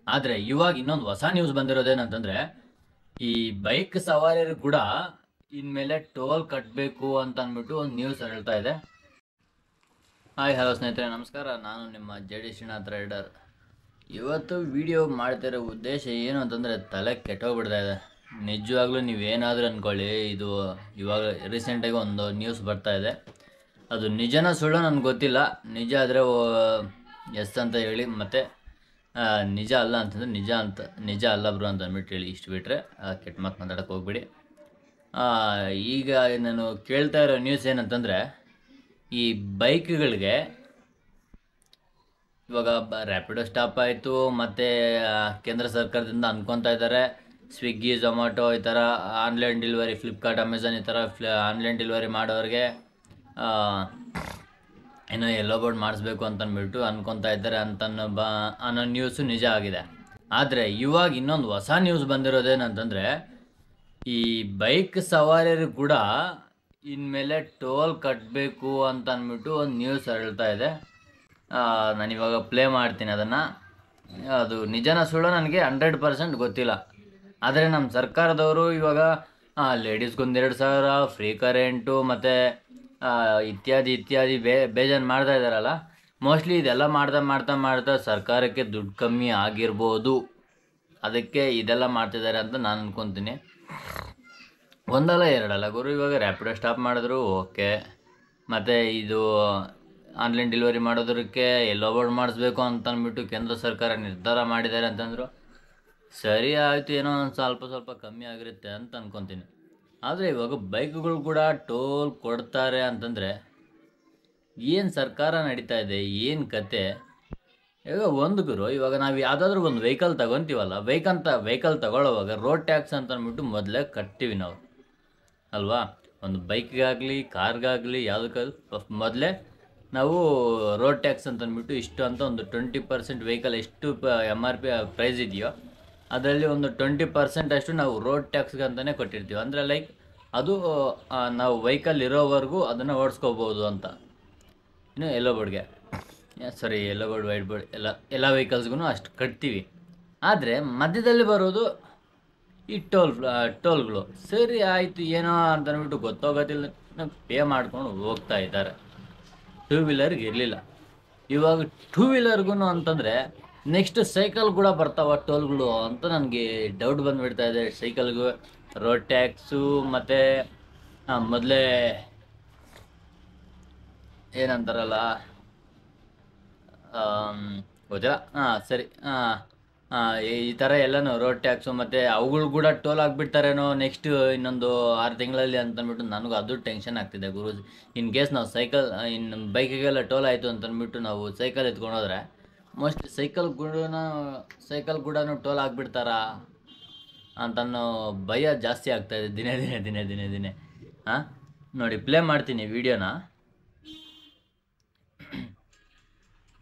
ಆದರೆ ಇವಾಗ ಇನ್ನೊಂದು ಹೊಸ ನ್ಯೂಸ್ ಬಂದಿರೋದೇನಂತಂದರೆ, ಈ ಬೈಕ್ ಸವಾರರು ಕೂಡ ಇನ್ಮೇಲೆ ಟೋಲ್ ಕಟ್ಟಬೇಕು ಅಂತ ಅಂದ್ಬಿಟ್ಟು ಒಂದು ನ್ಯೂಸ್ ಹೇಳ್ತಾ ಇದೆ. ಹಾಯ್ ಹಲೋ ಸ್ನೇಹಿತರೆ, ನಮಸ್ಕಾರ. ನಾನು ನಿಮ್ಮ ಜೆ ಡಿ ಶ್ರೀನಾಥ್ ರೈಡರ್. ಇವತ್ತು ವಿಡಿಯೋ ಮಾಡ್ತಿರೋ ಉದ್ದೇಶ ಏನು ಅಂತಂದರೆ, ತಲೆ ಕೆಟ್ಟೋಗ್ಬಿಡ್ತಾ ಇದೆ ನಿಜವಾಗ್ಲೂ. ನೀವೇನಾದರೂ ಅಂದ್ಕೊಳ್ಳಿ, ಇದು ಇವಾಗ ರೀಸೆಂಟಾಗಿ ಒಂದು ನ್ಯೂಸ್ ಬರ್ತಾ ಇದೆ. ಅದು ನಿಜನ ಸುಳ್ಳು ನನಗೆ ಗೊತ್ತಿಲ್ಲ. ನಿಜ ಆದರೆ ಎಸ್ ಅಂತ ಹೇಳಿ, ಮತ್ತು ನಿಜ ಅಲ್ಲ ಅಂತಂದರೆ ನಿಜ ಅಲ್ಲ ಬ್ರೋ ಅಂತ ಅಂದ್ಬಿಟ್ಟು ಹೇಳಿ. ಇಷ್ಟು ಬಿಟ್ಟರೆ ಕೆಟ್ಟ ಮಾತು ಮಾತಾಡೋಕ್ಕೆ ಹೋಗ್ಬಿಡಿ. ಈಗ ನಾನು ಕೇಳ್ತಾ ಇರೋ ನ್ಯೂಸ್ ಏನಂತಂದರೆ, ಈ ಬೈಕ್ಗಳಿಗೆ ಇವಾಗ ರ್ಯಾಪಿಡೋ ಸ್ಟಾಪ್ ಆಯಿತು, ಮತ್ತು ಕೇಂದ್ರ ಸರ್ಕಾರದಿಂದ ಅನ್ಕೊತಾ ಇದ್ದಾರೆ ಸ್ವಿಗ್ಗಿ, ಝೊಮ್ಯಾಟೊ ಈ ಥರ ಆನ್ಲೈನ್ ಡೆಲಿವರಿ, ಫ್ಲಿಪ್ಕಾರ್ಟ್, ಅಮೆಝಾನ್ ಈ ಥರ ಆನ್ಲೈನ್ ಡೆಲಿವರಿ ಮಾಡೋರಿಗೆ ಏನೋ ಎಲ್ಲೋ ಬೋರ್ಡ್ ಮಾಡಿಸ್ಬೇಕು ಅಂತಂದ್ಬಿಟ್ಟು ಅನ್ಕೊತಾ ಇದ್ದಾರೆ ಅನ್ನೋ ನ್ಯೂಸು ನಿಜ ಆಗಿದೆ. ಆದರೆ ಇವಾಗ ಇನ್ನೊಂದು ಹೊಸ ನ್ಯೂಸ್ ಬಂದಿರೋದೇನಂತಂದರೆ, ಈ ಬೈಕ್ ಸವಾರರು ಕೂಡ ಇನ್ಮೇಲೆ ಟೋಲ್ ಕಟ್ಟಬೇಕು ಅಂತ ಅಂದ್ಬಿಟ್ಟು ಒಂದು ನ್ಯೂಸ್ ಹೇಳ್ತಾ ಇದೆ. ನಾನಿವಾಗ ಪ್ಲೇ ಮಾಡ್ತೀನಿ ಅದನ್ನು. ಅದು ನಿಜನ ಸುಳ್ಳು ನನಗೆ 100% ಗೊತ್ತಿಲ್ಲ. ಆದರೆ ನಮ್ಮ ಸರ್ಕಾರದವರು ಇವಾಗ ಲೇಡೀಸ್ಗೊಂದು 2,000 ಫ್ರೀ ಕರೆಂಟು ಮತ್ತು ಇತ್ಯಾದಿ ಬೇಜಾನ್ ಮಾಡ್ತಾ ಇದ್ದಾರಲ್ಲ. ಮೋಸ್ಟ್ಲಿ ಇದೆಲ್ಲ ಮಾಡ್ತಾ ಸರ್ಕಾರಕ್ಕೆ ದುಡ್ಡು ಕಮ್ಮಿ ಆಗಿರ್ಬೋದು. ಅದಕ್ಕೆ ಇದೆಲ್ಲ ಮಾಡ್ತಿದ್ದಾರೆ ಅಂತ ನಾನು ಅಂದ್ಕೊತೀನಿ. ಒಂದಲ್ಲ ಎರಡಲ್ಲ ಗುರು. ಇವಾಗ ರ್ಯಾಪಿಡೋ ಸ್ಟಾಪ್ ಮಾಡಿದ್ರು ಓಕೆ, ಮತ್ತು ಇದು ಆನ್ಲೈನ್ ಡೆಲಿವರಿ ಮಾಡೋದಕ್ಕೆ ಎಲ್ಲೋ ಬೋರ್ಡ್ ಮಾಡಿಸ್ಬೇಕು ಅಂತ ಅಂದ್ಬಿಟ್ಟು ಕೇಂದ್ರ ಸರ್ಕಾರ ನಿರ್ಧಾರ ಮಾಡಿದ್ದಾರೆ ಅಂತಂದರು. ಸರಿ ಆಯಿತು, ಏನೋ ಒಂದು ಸ್ವಲ್ಪ ಕಮ್ಮಿ ಆಗಿರುತ್ತೆ ಅಂತ ಅಂದ್ಕೊತೀನಿ. ಆದರೆ ಇವಾಗ ಬೈಕ್ಗಳು ಕೂಡ ಟೋಲ್ ಕೊಡ್ತಾರೆ ಅಂತಂದರೆ ಏನು ಸರ್ಕಾರ ನಡೀತಾ ಇದೆ, ಏನು ಕತೆ? ಇವಾಗ ಒಂದು ಗುರು, ಇವಾಗ ನಾವು ಯಾವುದಾದ್ರೂ ಒಂದು ವೆಹಿಕಲ್ ತಗೊತೀವಲ್ಲ, ವೆಹಿಕಲ್ ತಗೊಳ್ಳೋವಾಗ ರೋಡ್ ಟ್ಯಾಕ್ಸ್ ಅಂತ ಅಂದ್ಬಿಟ್ಟು ಮೊದಲೇ ಕಟ್ತೀವಿ ನಾವು ಅಲ್ವಾ? ಒಂದು ಬೈಕ್ಗಾಗಲಿ ಕಾರ್ಗಾಗಲಿ ಯಾವುದಕ್ಕಾಗಲಿ ಮೊದಲೇ ನಾವು ರೋಡ್ ಟ್ಯಾಕ್ಸ್ ಅಂತ ಅಂದ್ಬಿಟ್ಟು ಇಷ್ಟು ಅಂತ ಒಂದು 20% ವೆಹಿಕಲ್ ಎಷ್ಟು MRP ಪ್ರೈಸ್ ಇದೆಯೋ ಅದರಲ್ಲಿ ಒಂದು 20% ಅಷ್ಟು ನಾವು ರೋಡ್ ಟ್ಯಾಕ್ಸ್ಗೆ ಅಂತಲೇ ಕೊಟ್ಟಿರ್ತೀವಿ. ಅಂದರೆ ಲೈಕ್ ಅದು ನಾವು ವೆಹಿಕಲ್ ಇರೋವರೆಗೂ ಅದನ್ನು ಓಡಿಸ್ಕೋಬೋದು ಅಂತ. ಇನ್ನು ಎಲ್ಲೋ ಬೋರ್ಡ್ಗೆ ಎಲ್ಲೋ ಬೋರ್ಡ್, ವೈಟ್ ಬೋರ್ಡ್ ಎಲ್ಲ ವೆಹಿಕಲ್ಸ್ಗೂ ಅಷ್ಟು ಕಟ್ತೀವಿ. ಆದರೆ ಮಧ್ಯದಲ್ಲಿ ಬರೋದು ಈ ಟೋಲ್ಗಳು. ಸರಿ ಆಯಿತು, ಏನೋ ಅಂತಂದ್ಬಿಟ್ಟು ಗೊತ್ತಾಗೋದಿಲ್ಲ ಪೇ ಮಾಡ್ಕೊಂಡು ಹೋಗ್ತಾ ಇದ್ದಾರೆ. ಟೂ ವೀಲರ್ಗೆ ಇರಲಿಲ್ಲ, ಇವಾಗ ಟೂ ವೀಲರ್ಗೂ ಅಂತಂದರೆ ನೆಕ್ಸ್ಟ್ ಸೈಕಲ್ ಕೂಡ ಬರ್ತಾವ ಟೋಲ್ಗಳು ಅಂತ ನನಗೆ ಡೌಟ್ ಬಂದುಬಿಡ್ತಾ ಇದೆ. ಸೈಕಲ್ಗೂ ರೋಡ್ ಟ್ಯಾಕ್ಸು ಮತ್ತು ಮೊದಲೇ ಏನಂತಾರಲ್ಲ ಗೊತ್ತಿಲ್ಲ. ಸರಿ, ಈ ಥರ ಎಲ್ಲನೂ ರೋಡ್ ಟ್ಯಾಕ್ಸು ಮತ್ತು ಅವುಗಳು ಕೂಡ ಟೋಲ್ ಆಗಿಬಿಡ್ತಾರೇನೋ ನೆಕ್ಸ್ಟ್ ಇನ್ನೊಂದು 6 ತಿಂಗಳಲ್ಲಿ ಅಂತಂದ್ಬಿಟ್ಟು ನನಗೂ ಅದು ಟೆನ್ಷನ್ ಆಗ್ತಿದೆ ಗುರು. ಇನ್ ಕೇಸ್ ನಾವು ಬೈಕಿಗೆಲ್ಲ ಟೋಲ್ ಆಯಿತು ಅಂತಂದ್ಬಿಟ್ಟು ನಾವು ಸೈಕಲ್ ಎತ್ಕೊಂಡೋದ್ರೆ ಮೋಸ್ಟ್ಲಿ ಸೈಕಲ್ ಕೂಡ ಟೋಲ್ ಆಗಿಬಿಡ್ತಾರಾ ಅಂತನ್ನೋ ಭಯ ಜಾಸ್ತಿ ಆಗ್ತಾಯಿದೆ ದಿನೇ. ನೋಡಿ, ಪ್ಲೇ ಮಾಡ್ತೀನಿ ವಿಡಿಯೋನ.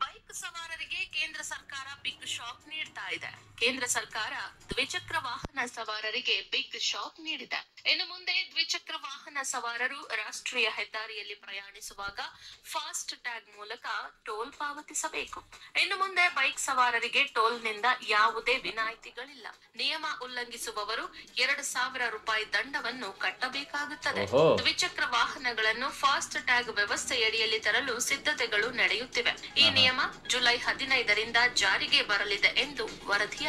ಬೈಕ್ ಸವಾರರಿಗೆ ಕೇಂದ್ರ ಸರ್ಕಾರ ಬಿಗ್ ಶಾಕ್ ನೀಡ್ತಾ ಇದೆ. ಕೇಂದ್ರ ಸರ್ಕಾರ ದ್ವಿಚಕ್ರ ವಾಹನ ಸವಾರರಿಗೆ ಬಿಗ್ ಶಾಕ್ ನೀಡಿದೆ. ಇನ್ನು ಮುಂದೆ ದ್ವಿಚಕ್ರ ವಾಹನ ಸವಾರರು ರಾಷ್ಟ್ರೀಯ ಹೆದ್ದಾರಿಯಲ್ಲಿ ಪ್ರಯಾಣಿಸುವಾಗ ಫಾಸ್ಟ್ ಟ್ಯಾಗ್ ಮೂಲಕ ಟೋಲ್ ಪಾವತಿಸಬೇಕು. ಇನ್ನು ಮುಂದೆ ಬೈಕ್ ಸವಾರರಿಗೆ ಟೋಲ್ನಿಂದ ಯಾವುದೇ ವಿನಾಯಿತಿಗಳಿಲ್ಲ. ನಿಯಮ ಉಲ್ಲಂಘಿಸುವವರು 2,000 ರೂಪಾಯಿ ದಂಡವನ್ನು ಕಟ್ಟಬೇಕಾಗುತ್ತದೆ. ದ್ವಿಚಕ್ರ ವಾಹನಗಳನ್ನು ಫಾಸ್ಟ್ ಟ್ಯಾಗ್ ವ್ಯವಸ್ಥೆಯಡಿಯಲ್ಲಿ ತರಲು ಸಿದ್ಧತೆಗಳು ನಡೆಯುತ್ತಿವೆ. ಈ ನಿಯಮ ಜುಲೈ 15ರಿಂದ ಜಾರಿಗೆ ಬರಲಿದೆ ಎಂದು ವರದಿಯಾಗಿದೆ.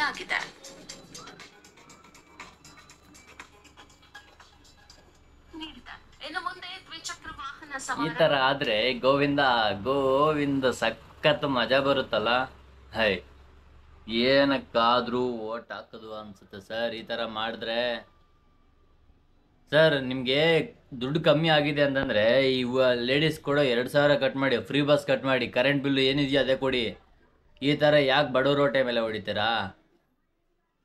ಇನ್ನು ಮುಂದೆ ದ್ವಿಚಕ್ರ ವಾಹನ ಈ ಥರ ಆದರೆ ಗೋವಿಂದ ಸಖತ್ ಮಜಾ ಬರುತ್ತಲ್ಲ. ಏನಕ್ಕಾದರೂ ಓಟ್ ಹಾಕೋದು ಅನ್ಸುತ್ತೆ ಸರ್. ಈ ಥರ ಮಾಡಿದ್ರೆ ಸರ್, ನಿಮಗೆ ದುಡ್ಡು ಕಮ್ಮಿ ಆಗಿದೆ ಅಂತಂದರೆ ಲೇಡೀಸ್ ಕೊಡೋ 2,000 ಕಟ್ ಮಾಡಿ, ಫ್ರೀ ಬಸ್ ಕಟ್ ಮಾಡಿ, ಕರೆಂಟ್ ಬಿಲ್ಲು ಏನಿದೆಯೋ ಅದೇ ಕೊಡಿ. ಈ ಥರ ಯಾಕೆ ಬಡವ್ರ ಹೊಟ್ಟೆ ಮೇಲೆ ಹೊಡಿತೀರಾ?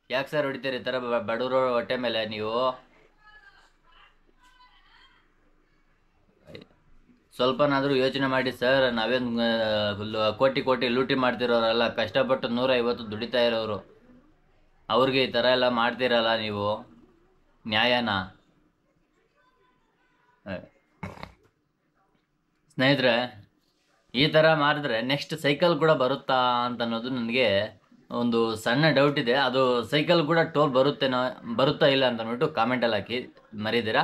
ಯಾಕೆ ಸರ್ ಹೊಡಿತೀರಿ ಈ ಥರ ಬಡವ್ರ ಹೊಟ್ಟೆ ಮೇಲೆ ನೀವು? ಸ್ವಲ್ಪನಾದರೂ ಯೋಚನೆ ಮಾಡಿ ಸರ್. ನಾವೇನು ಕೋಟಿ ಲೂಟಿ ಮಾಡ್ತಿರೋರಲ್ಲ, ಕಷ್ಟಪಟ್ಟು 150 ದುಡಿತಾ ಇರೋರು. ಅವ್ರಿಗೆ ಈ ಥರ ಎಲ್ಲ ಮಾಡ್ತಿರಲ್ಲ ನೀವು, ನ್ಯಾಯನಾ? ಸ್ನೇಹಿತರೆ, ಈ ಥರ ಮಾಡಿದ್ರೆ ನೆಕ್ಸ್ಟ್ ಸೈಕಲ್ ಕೂಡ ಬರುತ್ತಾ ಅಂತ ಅನ್ನೋದು ನನಗೆ ಒಂದು ಸಣ್ಣ ಡೌಟ್ ಇದೆ, ಅದು ಸೈಕಲ್ ಕೂಡ ಟೋಲ್ ಬರುತ್ತಾ ಇಲ್ಲ ಅಂತ ಅಂದ್ಬಿಟ್ಟು ಕಾಮೆಂಟಲ್ಲಿ ಹಾಕಿ ಮರಿದ್ದೀರಾ.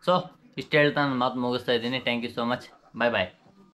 ಸೊ ಇಷ್ಟು ಹೇಳ್ತಾ ನಾನು ಮಾತು ಮುಗಿಸ್ತಾ ಇದ್ದೀನಿ. Thank you so much. Bye bye.